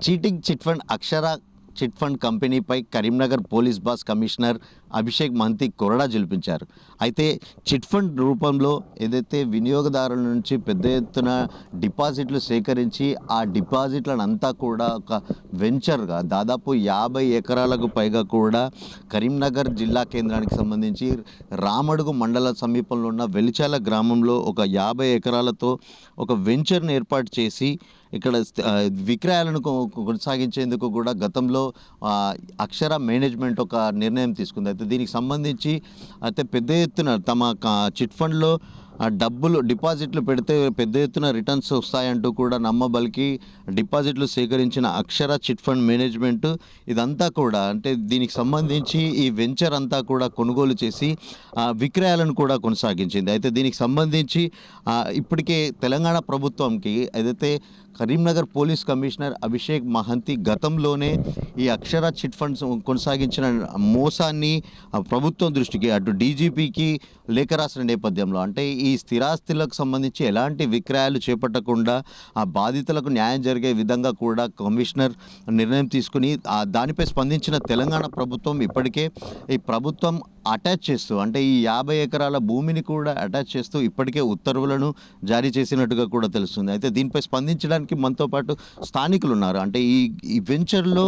Cheating chit fund Akshara chit fund కంపెనీపై Karimnagar police boss commissioner Abhishek Mohanty కొరడా జల్పించారు. అయితే చిట్ ఫండ్ రూపంలో ఏదైతే వినియోగదారుల నుంచి పెద్ద ఎత్తున డిపాజిట్లు సేకరించి ఆ డిపాజిట్లను అంతా కూడా ఒక వెంచర్గా దాదాపు 50 ఎకరాలకు పైగా కూడా కరీంనగర్ జిల్లా కేంద్రానికి సంబంధించి రామడుగు మండల సమీపంలో ఉన్న వెలిచాల గ్రామంలో ఒక 50 ఎకరాలతో ఒక వెంచర్ను ఏర్పాటు చేసి ఇక్కడ విక్రయాలను కొనసాగించేందుకు కూడా గతంలో అక్షర మేనేజ్మెంట్ ఒక నిర్ణయం తీసుకుంది. అయితే దీనికి సంబంధించి అయితే పెద్ద ఎత్తున తమ చిట్ ఫండ్లో డబ్బులు డిపాజిట్లు పెడితే పెద్ద ఎత్తున రిటర్న్స్ వస్తాయంటూ కూడా నమ్మబలికి డిపాజిట్లు సేకరించిన అక్షర చిట్ ఫండ్ మేనేజ్మెంట్ ఇదంతా కూడా అంటే దీనికి సంబంధించి ఈ వెంచర్ అంతా కూడా కొనుగోలు చేసి విక్రయాలను కూడా కొనసాగించింది. అయితే దీనికి సంబంధించి ఇప్పటికే తెలంగాణ ప్రభుత్వంకి ఏదైతే కరీంనగర్ పోలీస్ కమిషనర్ అభిషేక్ మహంతి గతంలోనే ఈ అక్షర చిట్ ఫండ్స్ కొనసాగించిన మోసాన్ని ప్రభుత్వం దృష్టికి అటు డీజీపీకి లేఖ రాసిన నేపథ్యంలో అంటే ఈ స్థిరాస్తులకు సంబంధించి ఎలాంటి విక్రయాలు చేపట్టకుండా ఆ బాధితులకు న్యాయం జరిగే విధంగా కూడా కమిషనర్ నిర్ణయం తీసుకుని దానిపై స్పందించిన తెలంగాణ ప్రభుత్వం ఇప్పటికే ఈ ప్రభుత్వం అటాచ్ చేస్తూ అంటే ఈ 50 ఎకరాల భూమిని కూడా అటాచ్ చేస్తూ ఇప్పటికే ఉత్తర్వులను జారీ చేసినట్టుగా కూడా తెలుస్తుంది. అయితే దీనిపై స్పందించడానికి మనతో పాటు స్థానికులు ఉన్నారు. అంటే ఈ వెంచర్లో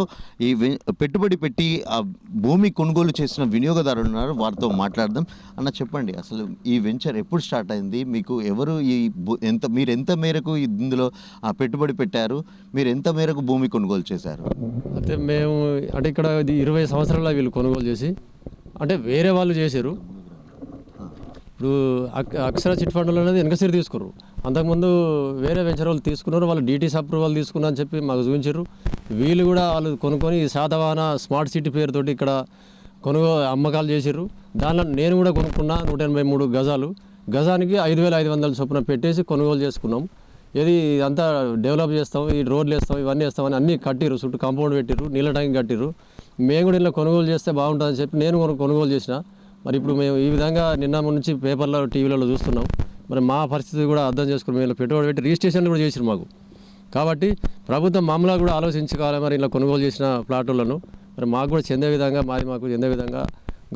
పెట్టుబడి పెట్టి ఆ భూమి కొనుగోలు చేసిన వినియోగదారులు ఉన్నారు, వారితో మాట్లాడదాం. అన్న చెప్పండి, అసలు ఈ వెంచర్ ఎప్పుడు స్టార్ట్ అయింది, మీకు ఎవరు మీరు ఎంత మేరకు ఇందులో పెట్టుబడి పెట్టారు, మీరు ఎంత మేరకు భూమి కొనుగోలు చేశారు? అయితే మేము అంటే ఇక్కడ 20 సంవత్సరాల వీళ్ళు కొనుగోలు చేసి అంటే వేరే వాళ్ళు చేశారు. ఇప్పుడు అక్షర చిట్ ఫండ్లు అనేది వెనకసిరి తీసుకున్నారు. అంతకుముందు వేరే వెంచర్ వాళ్ళు తీసుకున్నారు, వాళ్ళు డీటీసీ అప్రూవల్ తీసుకున్నా అని చెప్పి మాకు చూపించారు. వీళ్ళు కూడా వాళ్ళు కొనుక్కొని శాతవాహన స్మార్ట్ సిటీ పేరుతోటి ఇక్కడ అమ్మకాలు చేశారు. దానిలో నేను కూడా కొనుక్కున్నా 183 గజాలు, గజానికి 5,500 చొప్పున పెట్టేసి కొనుగోలు చేసుకున్నాం. ఇది అంతా డెవలప్ చేస్తాం, ఈ రోడ్లు వేస్తాం, ఇవన్నీ వేస్తామని అన్నీ కట్టిరు, చుట్టూ కాంపౌండ్ పెట్టిరు, నీళ్ళ ట్యాంక్ కట్టిరు. మేము కూడా ఇలా కొనుగోలు చేస్తే బాగుంటుందని చెప్పి నేను కొనుగోలు చేసిన. మరి ఇప్పుడు మేము ఈ విధంగా నిన్న నుంచి పేపర్లో టీవీలలో చూస్తున్నాం. మరి మా పరిస్థితి కూడా అర్థం చేసుకుని మేము పెట్టుబడి పెట్టి రిజిస్ట్రేషన్లు కూడా చేసిరు మాకు. కాబట్టి ప్రభుత్వం మమ్మల్ని కూడా ఆలోచించుకోవాలి. మరి ఇలా కొనుగోలు చేసిన ప్లాట్లను మరి మాకు కూడా చెందే విధంగా మాకు చెందే విధంగా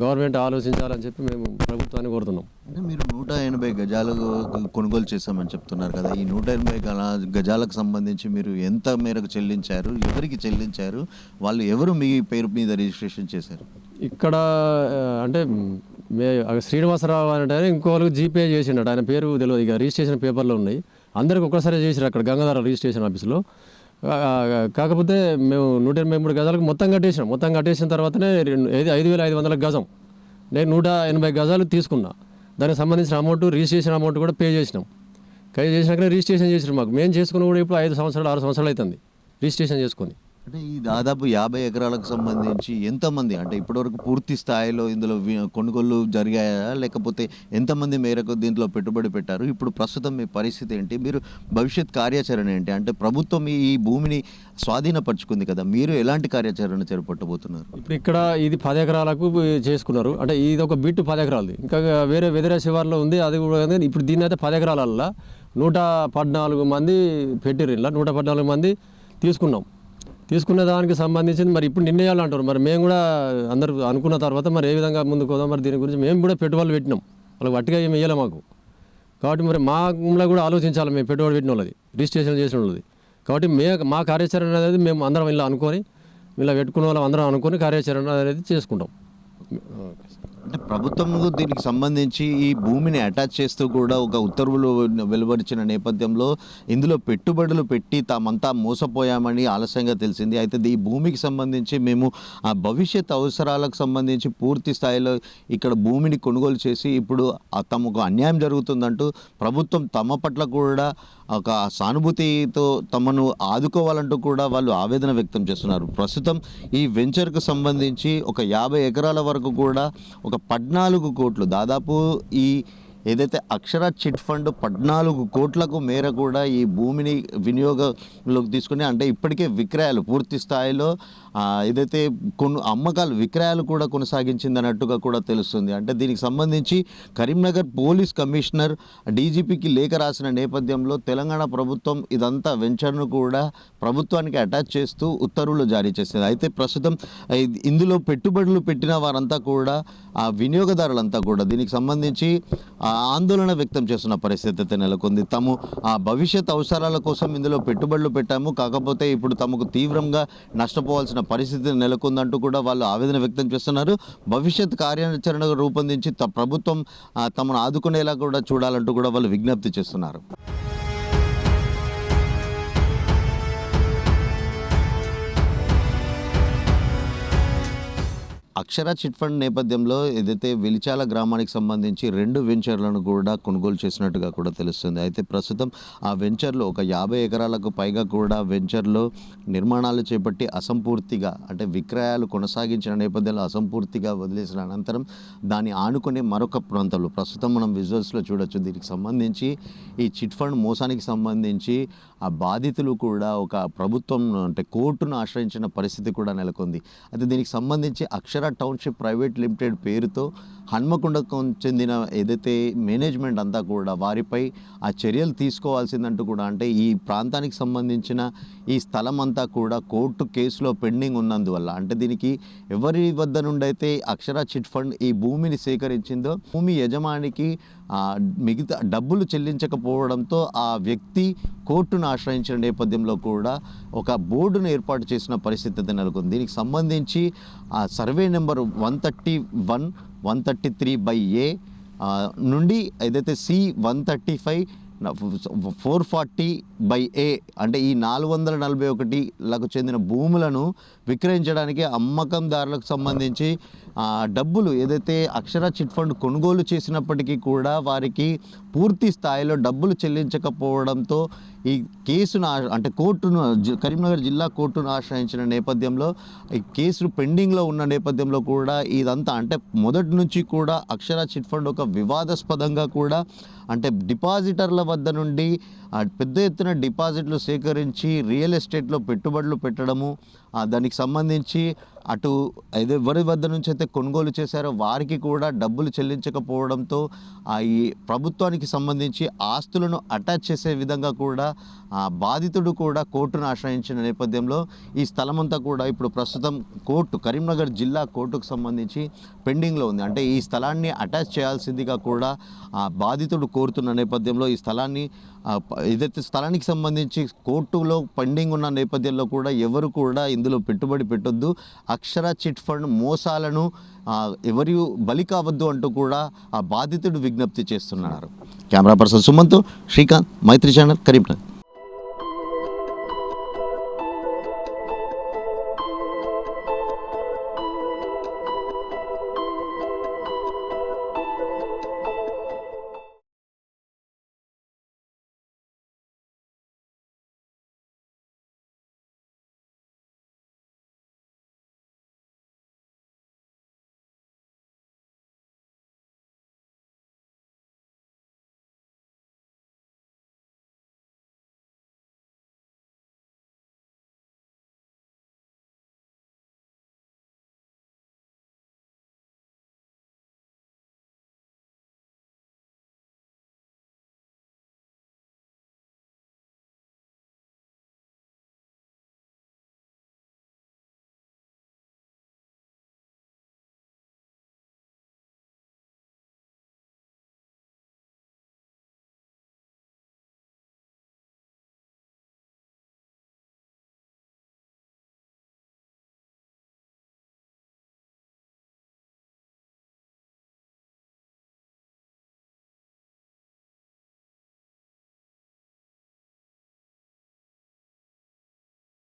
గవర్నమెంట్ ఆలోచించాలని చెప్పి మేము ప్రభుత్వాన్ని కోరుతున్నాం. అంటే మీరు 180 గజాలు కొనుగోలు చేశామని చెప్తున్నారు కదా, ఈ 180 గజాలకు సంబంధించి మీరు ఎంత మేరకు చెల్లించారు, ఎవరికి చెల్లించారు, వాళ్ళు ఎవరు మీ పేరు మీద రిజిస్ట్రేషన్ చేశారు? ఇక్కడ అంటే శ్రీనివాసరావు అంటే ఇంకోళ్ళు జీపే చేసిండట, ఆయన పేరు తెలియదు. ఇక రిజిస్ట్రేషన్ పేపర్లో ఉన్నాయి, అందరికి ఒక్కసారి చేసిరు అక్కడ గంగాధర రిజిస్ట్రేషన్ ఆఫీస్లో. కాకపోతే మేము 183 గజాలకు మొత్తం కట్టేసినాం. మొత్తం కట్టేసిన తర్వాతనే 5,500 గజం నేను 180 గజాలు తీసుకున్నా. దానికి సంబంధించిన అమౌంట్ రిజిస్ట్రేషన్ అమౌంట్ కూడా పే చేసినాం. చేసినాకనే రిజిస్ట్రేషన్ చేసినాం. మాకు మేము చేసుకుని కూడా ఇప్పుడు 5 సంవత్సరాలు 6 సంవత్సరాలు అవుతుంది రిజిస్ట్రేషన్ చేసుకొని. అంటే ఈ దాదాపు 50 ఎకరాలకు సంబంధించి ఎంతమంది అంటే ఇప్పటివరకు పూర్తి స్థాయిలో ఇందులో కొనుగోలు జరిగాయా, లేకపోతే ఎంతమంది మేరకు దీంట్లో పెట్టుబడి పెట్టారు, ఇప్పుడు ప్రస్తుతం మీ పరిస్థితి ఏంటి, మీరు భవిష్యత్ కార్యాచరణ ఏంటి? అంటే ప్రభుత్వం ఈ భూమిని స్వాధీనపరుచుకుంది కదా, మీరు ఎలాంటి కార్యాచరణ చేపట్టబోతున్నారు? ఇప్పుడు ఇక్కడ ఇది 10 ఎకరాలకు చేసుకున్నారు. అంటే ఇది ఒక బిట్టు 10 ఎకరాలు, ఇంకా వేరే వెదిరే శివార్లో ఉంది అది కూడా. ఇప్పుడు దీన్ని అయితే 10 ఎకరాలల్లో 114 మంది పెట్టిరు. ఇలా 114 మంది తీసుకున్న దానికి సంబంధించింది మరి ఇప్పుడు నిర్ణయాలు అంటారు. మరి మేము కూడా అందరూ అనుకున్న తర్వాత మరి ఏ విధంగా ముందుకు పోదాం, మరి దీని గురించి మేము కూడా పెట్టుబడులు పెట్టినాం. వాళ్ళకి వట్టిగా ఏమి వేయాలి మాకు. కాబట్టి మరి మా కూడా ఆలోచించాలి, మేము పెట్టుబడి పెట్టిన వాళ్ళది, రిజిస్ట్రేషన్ చేసిన వాళ్ళది. కాబట్టి మా కార్యాచరణ అనేది మేము అందరం ఇలా అనుకొని, ఇలా పెట్టుకున్న వాళ్ళం అందరం అనుకొని కార్యాచరణ అనేది చేసుకుంటాం. అంటే ప్రభుత్వం దీనికి సంబంధించి ఈ భూమిని అటాచ్ చేస్తూ కూడా ఒక ఉత్తర్వులు వెలువరించిన నేపథ్యంలో ఇందులో పెట్టుబడులు పెట్టి తామంతా మోసపోయామని ఆలస్యంగా తెలిసింది. అయితే ఈ భూమికి సంబంధించి మేము ఆ భవిష్యత్ అవసరాలకు సంబంధించి పూర్తి స్థాయిలో ఇక్కడ భూమిని కొనుగోలు చేసి ఇప్పుడు తమకు అన్యాయం జరుగుతుందంటూ ప్రభుత్వం తమ పట్ల కూడా ఒక సానుభూతితో తమను ఆదుకోవాలంటూ కూడా వాళ్ళు ఆవేదన వ్యక్తం చేస్తున్నారు. ప్రస్తుతం ఈ వెంచర్కు సంబంధించి ఒక 50 ఎకరాల వరకు కూడా ఒక 14 కోట్లు దాదాపు ఈ ఏదైతే అక్షర చిట్ ఫండ్ 14 కోట్లకు మేర కూడా ఈ భూమిని వినియోగంలోకి తీసుకుని, అంటే ఇప్పటికే విక్రయాలు పూర్తి స్థాయిలో ఏదైతే అమ్మకాలు విక్రయాలు కూడా కొనసాగించింది అన్నట్టుగా కూడా తెలుస్తుంది. అంటే దీనికి సంబంధించి కరీంనగర్ పోలీస్ కమిషనర్ డీజీపీకి లేఖ రాసిన నేపథ్యంలో తెలంగాణ ప్రభుత్వం ఇదంతా వెంచర్ను కూడా ప్రభుత్వానికి అటాచ్ చేస్తూ ఉత్తర్వులు జారీ చేసింది. అయితే ప్రస్తుతం ఇందులో పెట్టుబడులు పెట్టిన వారంతా కూడా ఆ వినియోగదారులంతా కూడా దీనికి సంబంధించి ఆందోళన వ్యక్తం చేస్తున్న పరిస్థితి అయితే నెలకొంది. తాము ఆ భవిష్యత్ అవసరాల కోసం ఇందులో పెట్టుబడులు పెట్టాము, కాకపోతే ఇప్పుడు తమకు తీవ్రంగా నష్టపోవాల్సిన పరిస్థితి నెలకొందంటూ కూడా వాళ్ళు ఆవేదన వ్యక్తం చేస్తున్నారు. భవిష్యత్ కార్యాచరణ రూపొందించి ప్రభుత్వం తమను ఆదుకునేలా కూడా చూడాలంటూ కూడా వాళ్ళు విజ్ఞప్తి చేస్తున్నారు. అక్షర చిట్ ఫండ్ నేపథ్యంలో ఏదైతే వెలిచాల గ్రామానికి సంబంధించి 2 వెంచర్లను కూడా కొనుగోలు చేసినట్టుగా కూడా తెలుస్తుంది. అయితే ప్రస్తుతం ఆ వెంచర్లో ఒక 50 ఎకరాలకు పైగా కూడా వెంచర్లో నిర్మాణాలు చేపట్టి అసంపూర్తిగా, అంటే విక్రయాలు కొనసాగించిన నేపథ్యంలో అసంపూర్తిగా వదిలేసిన అనంతరం దాన్ని ఆనుకునే మరొక ప్రాంతంలో ప్రస్తుతం మనం విజువల్స్లో చూడొచ్చు. దీనికి సంబంధించి ఈ చిట్ ఫండ్ మోసానికి సంబంధించి ఆ బాధితులు కూడా ఒక ప్రభుత్వం అంటే కోర్టును ఆశ్రయించిన పరిస్థితి కూడా నెలకొంది. అయితే దీనికి సంబంధించి అక్షర టౌన్షిప్ ప్రైవేట్ లిమిటెడ్ పేరుతో హన్మకొండకు చెందిన ఏదైతే మేనేజ్మెంట్ అంతా కూడా వారిపై ఆ చర్యలు తీసుకోవాల్సిందంటూ కూడా, అంటే ఈ ప్రాంతానికి సంబంధించిన ఈ స్థలం అంతా కూడా కోర్టు కేసులో పెండింగ్ ఉన్నందువల్ల, అంటే దీనికి ఎవరి వద్ద నుండి అయితే అక్షర చిట్ ఫండ్ ఈ భూమిని సేకరించిందో భూమి యజమానికి మిగతా డబ్బులు చెల్లించకపోవడంతో ఆ వ్యక్తి కోర్టును ఆశ్రయించిన నేపథ్యంలో కూడా ఒక బోర్డును ఏర్పాటు చేసిన పరిస్థితి నెలకొంది. దీనికి సంబంధించి ఆ సర్వే నెంబర్ 131, 133/A నుండి ఏదైతే C135, 440/A అంటే ఈ 441లకు చెందిన భూములను విక్రయించడానికి అమ్మకందారులకు సంబంధించి డబ్బులు ఏదైతే అక్షర చిట్ ఫండ్ కొనుగోలు చేసినప్పటికీ కూడా వారికి పూర్తి స్థాయిలో డబ్బులు చెల్లించకపోవడంతో ఈ కేసును అంటే కోర్టును కరీంనగర్ జిల్లా కోర్టును ఆశ్రయించిన నేపథ్యంలో ఈ కేసులు పెండింగ్లో ఉన్న నేపథ్యంలో కూడా ఇదంతా అంటే మొదటి నుంచి కూడా అక్షర చిట్ ఫండ్ ఒక వివాదాస్పదంగా కూడా, అంటే డిపాజిటర్ల వద్ద నుండి పెద్ద ఎత్తున డిపాజిట్లు సేకరించి రియల్ ఎస్టేట్లో పెట్టుబడులు పెట్టడము, దానికి సంబంధించి అటు ఎవరి వద్ద నుంచి అయితే కొనుగోలు చేశారో వారికి కూడా డబ్బులు చెల్లించకపోవడంతో ఈ ప్రభుత్వానికి సంబంధించి ఆస్తులను అటాచ్ చేసే విధంగా కూడా బాధితుడు కూడా కోర్టును ఆశ్రయించిన నేపథ్యంలో ఈ స్థలమంతా కూడా ఇప్పుడు ప్రస్తుతం కరీంనగర్ జిల్లా కోర్టుకు సంబంధించి పెండింగ్లో ఉంది. అంటే ఈ స్థలాన్ని అటాచ్ చేయాల్సిందిగా కూడా బాధితుడు కోరుతున్న నేపథ్యంలో ఈ స్థలాన్ని ఏదైతే స్థలానికి సంబంధించి కోర్టులో పెండింగ్ ఉన్న నేపథ్యంలో కూడా ఎవరు కూడా ఇందులో పెట్టుబడి పెట్టొద్దు, అక్షర చిట్ ఫండ్ మోసాలను ఎవరి బలి కావద్దు అంటూ కూడా ఆ బాధితుడు విజ్ఞప్తి చేస్తున్నారు. కెమెరా పర్సన్ సుమంత్, శ్రీకాంత్, మైత్రి ఛానల్, కరీంనగర్.